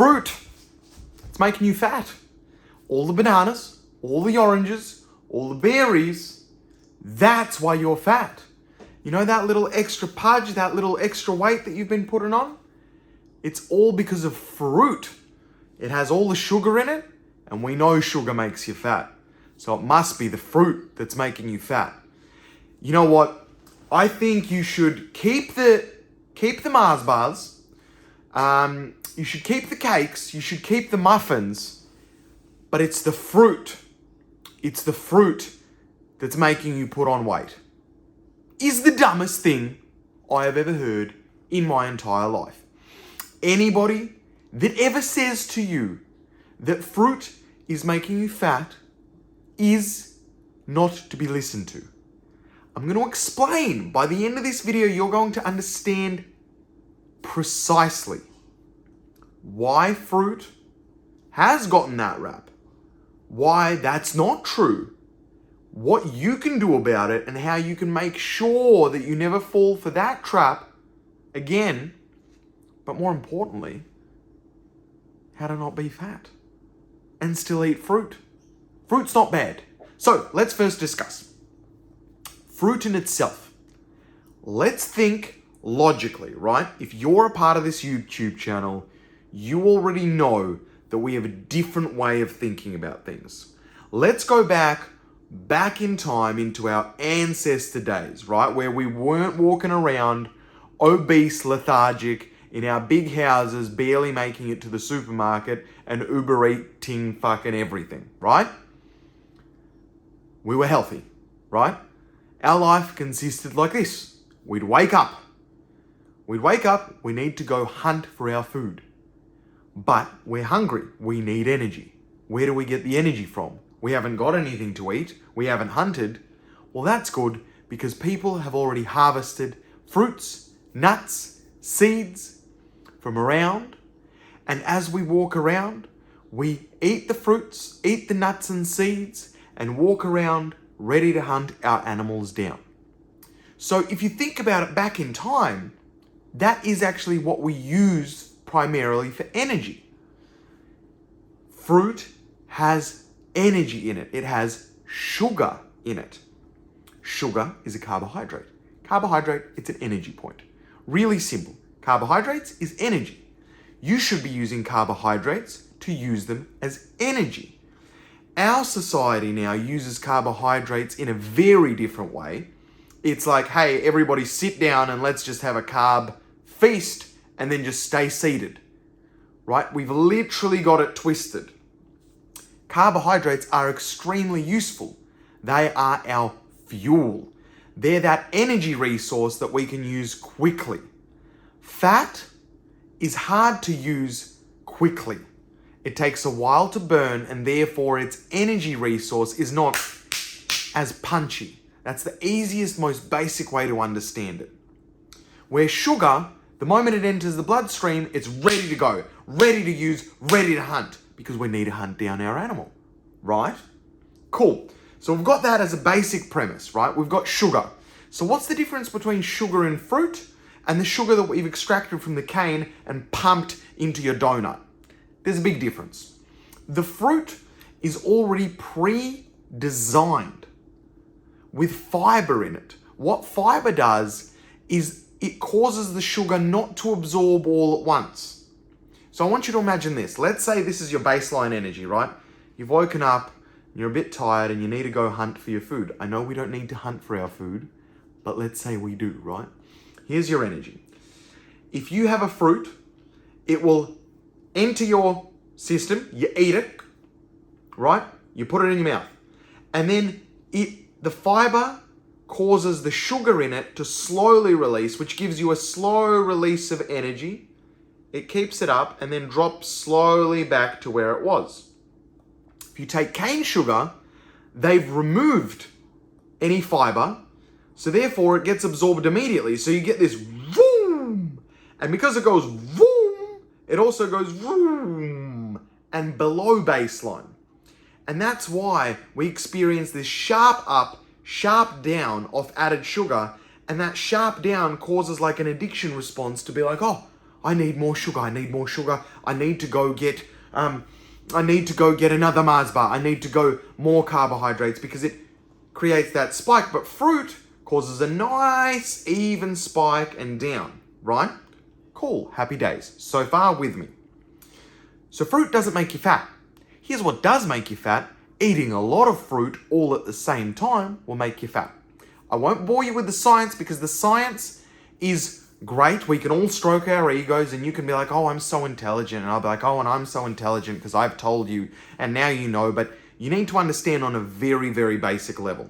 Fruit, it's making you fat. All the bananas, all the oranges, all the berries, that's why you're fat. You know that little extra pudge, that little extra weight that you've been putting on? It's all because of fruit. It has all the sugar in it, and we know sugar makes you fat. So it must be the fruit that's making you fat. You know what? I think you should keep the Mars bars. You should keep the cakes. You should keep the muffins. But it's the fruit. It's the fruit that's making you put on weight. Is the dumbest thing I have ever heard in my entire life. Anybody that ever says to you that fruit is making you fat is not to be listened to. I'm going to explain. By the end of this video, you're going to understand precisely why fruit has gotten that rap, why that's not true, what you can do about it, and how you can make sure that you never fall for that trap again, but more importantly, how to not be fat and still eat fruit. Fruit's not bad. So let's first discuss fruit in itself. Let's think logically, right? If you're a part of this YouTube channel, you already know that we have a different way of thinking about things. Let's go back in time into our ancestor days, right? Where we weren't walking around obese, lethargic, in our big houses, barely making it to the supermarket and Uber eating fucking everything, right? We were healthy, right? Our life consisted like this. We'd wake up, we need to go hunt for our food. But we're hungry, we need energy. Where do we get the energy from? We haven't got anything to eat, we haven't hunted. Well, that's good because people have already harvested fruits, nuts, seeds from around. And as we walk around, we eat the fruits, eat the nuts and seeds, and walk around ready to hunt our animals down. So if you think about it back in time, that is actually what we use primarily for energy. Fruit has energy in it. It has sugar in it. Sugar is a carbohydrate. Carbohydrate, it's an energy point. Really simple. Carbohydrates is energy. You should be using carbohydrates to use them as energy. Our society now uses carbohydrates in a very different way. It's like, hey, everybody sit down and let's just have a carb feast and then just stay seated, right? We've literally got it twisted. Carbohydrates are extremely useful. They are our fuel. They're that energy resource that we can use quickly. Fat is hard to use quickly. It takes a while to burn, and therefore its energy resource is not as punchy. That's the easiest, most basic way to understand it. Where sugar, the moment it enters the bloodstream, it's ready to go, ready to use, ready to hunt, because we need to hunt down our animal, right? Cool. So we've got that as a basic premise, right? We've got sugar. So what's the difference between sugar in fruit and the sugar that we've extracted from the cane and pumped into your donut? There's a big difference. The fruit is already pre-designed with fiber in it. What fiber does is it causes the sugar not to absorb all at once. So I want you to imagine this. Let's say this is your baseline energy, right? You've woken up, you're a bit tired, and you need to go hunt for your food. I know we don't need to hunt for our food, but let's say we do, right? Here's your energy. If you have a fruit, it will enter your system, you eat it, right? You put it in your mouth. And then the fiber causes the sugar in it to slowly release, which gives you a slow release of energy. It keeps it up and then drops slowly back to where it was. If you take cane sugar, they've removed any fiber, so therefore it gets absorbed immediately. So you get this vroom, and because it goes vroom, it also goes vroom and below baseline. And that's why we experience this sharp up, sharp down of added sugar, and that sharp down causes like an addiction response to be like, oh, I need more sugar. I need more sugar. I need to go get another Mars bar. I need to go more carbohydrates because it creates that spike. But fruit causes a nice even spike and down, right? Cool, happy days. So far with me. So fruit doesn't make you fat. Here's what does make you fat. Eating a lot of fruit all at the same time will make you fat. I won't bore you with the science because the science is great. We can all stroke our egos and you can be like, oh, I'm so intelligent. And I'll be like, oh, and I'm so intelligent because I've told you and now you know. But you need to understand on a very, very basic level.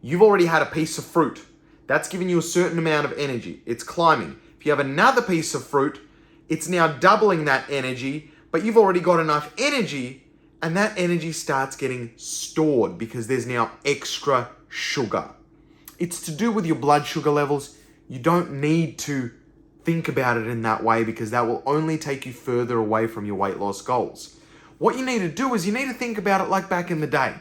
You've already had a piece of fruit. That's giving you a certain amount of energy. It's climbing. If you have another piece of fruit, it's now doubling that energy, but you've already got enough energy and that energy starts getting stored because there's now extra sugar. It's to do with your blood sugar levels. You don't need to think about it in that way because that will only take you further away from your weight loss goals. What you need to do is you need to think about it like back in the day.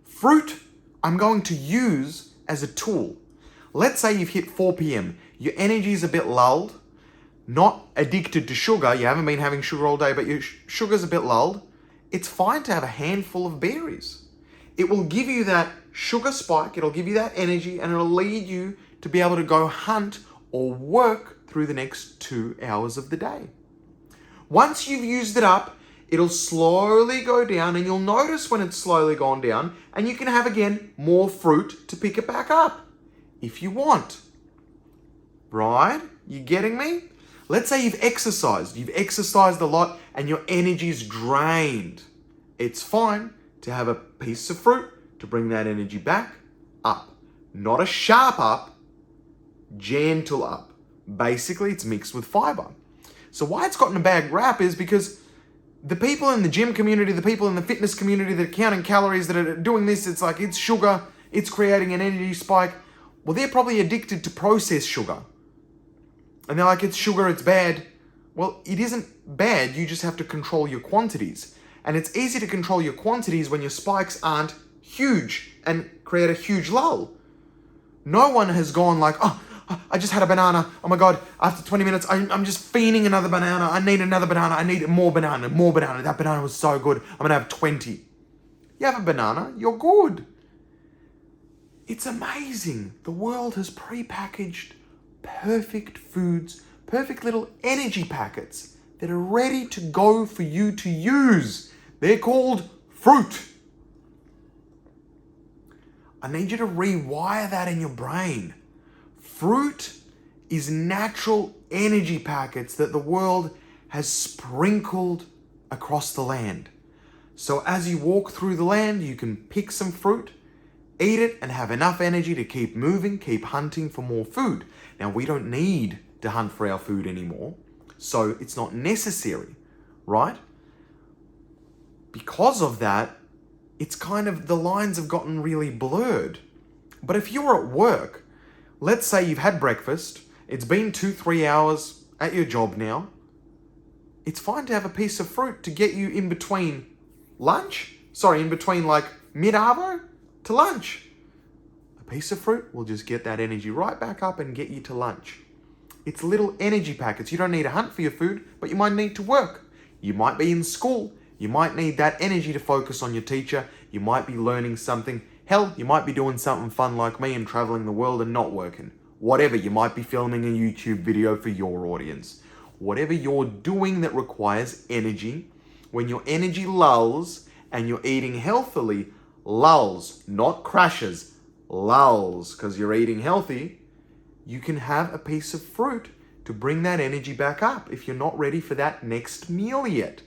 Fruit, I'm going to use as a tool. Let's say you've hit 4 p.m. Your energy is a bit lulled, not addicted to sugar. You haven't been having sugar all day, but your sugar's a bit lulled. It's fine to have a handful of berries. It will give you that sugar spike, it'll give you that energy, and it'll lead you to be able to go hunt or work through the next 2 hours of the day. Once you've used it up, it'll slowly go down, and you'll notice when it's slowly gone down, and you can have again more fruit to pick it back up if you want. Right? You getting me? Let's say you've exercised a lot and your energy's drained. It's fine to have a piece of fruit to bring that energy back up. Not a sharp up, gentle up. Basically, it's mixed with fiber. So why it's gotten a bad rap is because the people in the gym community, the people in the fitness community that are counting calories, that are doing this, it's like it's sugar, it's creating an energy spike. Well, they're probably addicted to processed sugar. And they're like, it's sugar, it's bad. Well, it isn't bad, you just have to control your quantities. And it's easy to control your quantities when your spikes aren't huge and create a huge lull. No one has gone like, oh, I just had a banana. Oh my God, after 20 minutes, I'm just fiending another banana. I need another banana. I need more banana, more banana. That banana was so good. I'm gonna have 20. You have a banana, you're good. It's amazing. The world has pre-packaged perfect foods, perfect little energy packets that are ready to go for you to use. They're called fruit. I need you to rewire that in your brain. Fruit is natural energy packets that the world has sprinkled across the land. So as you walk through the land, you can pick some fruit, eat it, and have enough energy to keep moving, keep hunting for more food. Now, we don't need to hunt for our food anymore, so it's not necessary, right? Because of that, it's kind of, the lines have gotten really blurred. But if you're at work, let's say you've had breakfast, it's been 2-3 hours at your job now, it's fine to have a piece of fruit to get you in between like mid-arvo to lunch. A piece of fruit will just get that energy right back up and get you to lunch. It's little energy packets. You don't need to hunt for your food, but you might need to work. You might be in school. You might need that energy to focus on your teacher. You might be learning something. Hell, you might be doing something fun like me and traveling the world and not working. Whatever, you might be filming a YouTube video for your audience. Whatever you're doing that requires energy, when your energy lulls and you're eating healthily, lulls, not crashes, lulls, because you're eating healthy, you can have a piece of fruit to bring that energy back up if you're not ready for that next meal yet.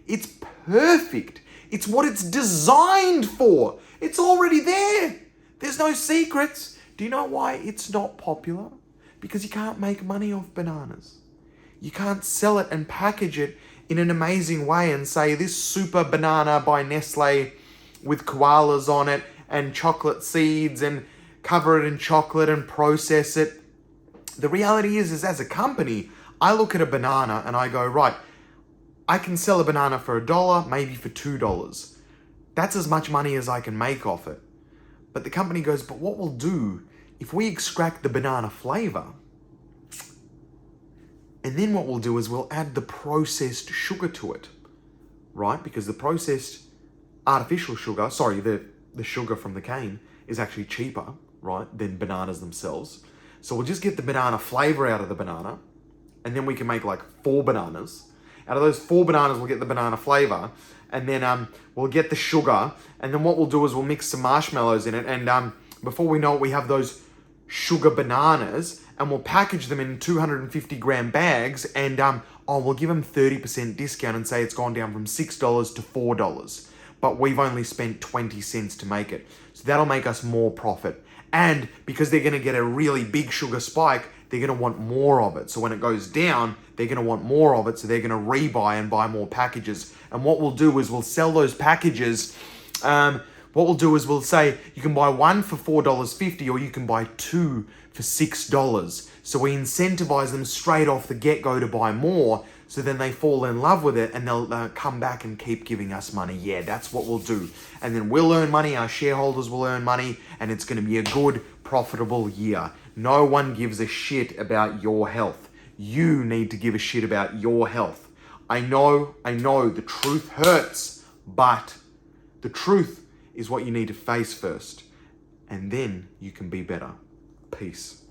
It's perfect. It's what it's designed for. It's already there. There's no secrets. Do you know why it's not popular? Because you can't make money off bananas. You can't sell it and package it in an amazing way and say this super banana by Nestle with koalas on it and chocolate seeds and cover it in chocolate and process it. The reality is as a company, I look at a banana and I go, right, I can sell a banana for $1, maybe for $2. That's as much money as I can make off it. But the company goes, but what we'll do if we extract the banana flavor, And then what we'll do is we'll add the processed sugar to it, right? Because the processed artificial sugar, the sugar from the cane is actually cheaper, right, than bananas themselves. So we'll just get the banana flavor out of the banana, and then we can make like 4 bananas. Out of those 4 bananas, we'll get the banana flavor, and then we'll get the sugar, and then what we'll do is we'll mix some marshmallows in it, and before we know it, we have those sugar bananas, and we'll package them in 250 gram bags, and we'll give them 30% discount and say it's gone down from $6 to $4. But we've only spent 20 cents to make it. So that'll make us more profit. And because they're gonna get a really big sugar spike, they're gonna want more of it. So when it goes down, they're gonna want more of it. So they're gonna rebuy and buy more packages. And what we'll do is we'll sell those packages. What we'll do is we'll say you can buy 1 for $4.50 or you can buy 2 for $6. So we incentivize them straight off the get-go to buy more, so then they fall in love with it and they'll come back and keep giving us money. Yeah, that's what we'll do. And then we'll earn money, our shareholders will earn money, and it's gonna be a good, profitable year. No one gives a shit about your health. You need to give a shit about your health. I know, the truth hurts, but the truth is what you need to face first. And then you can be better. Peace.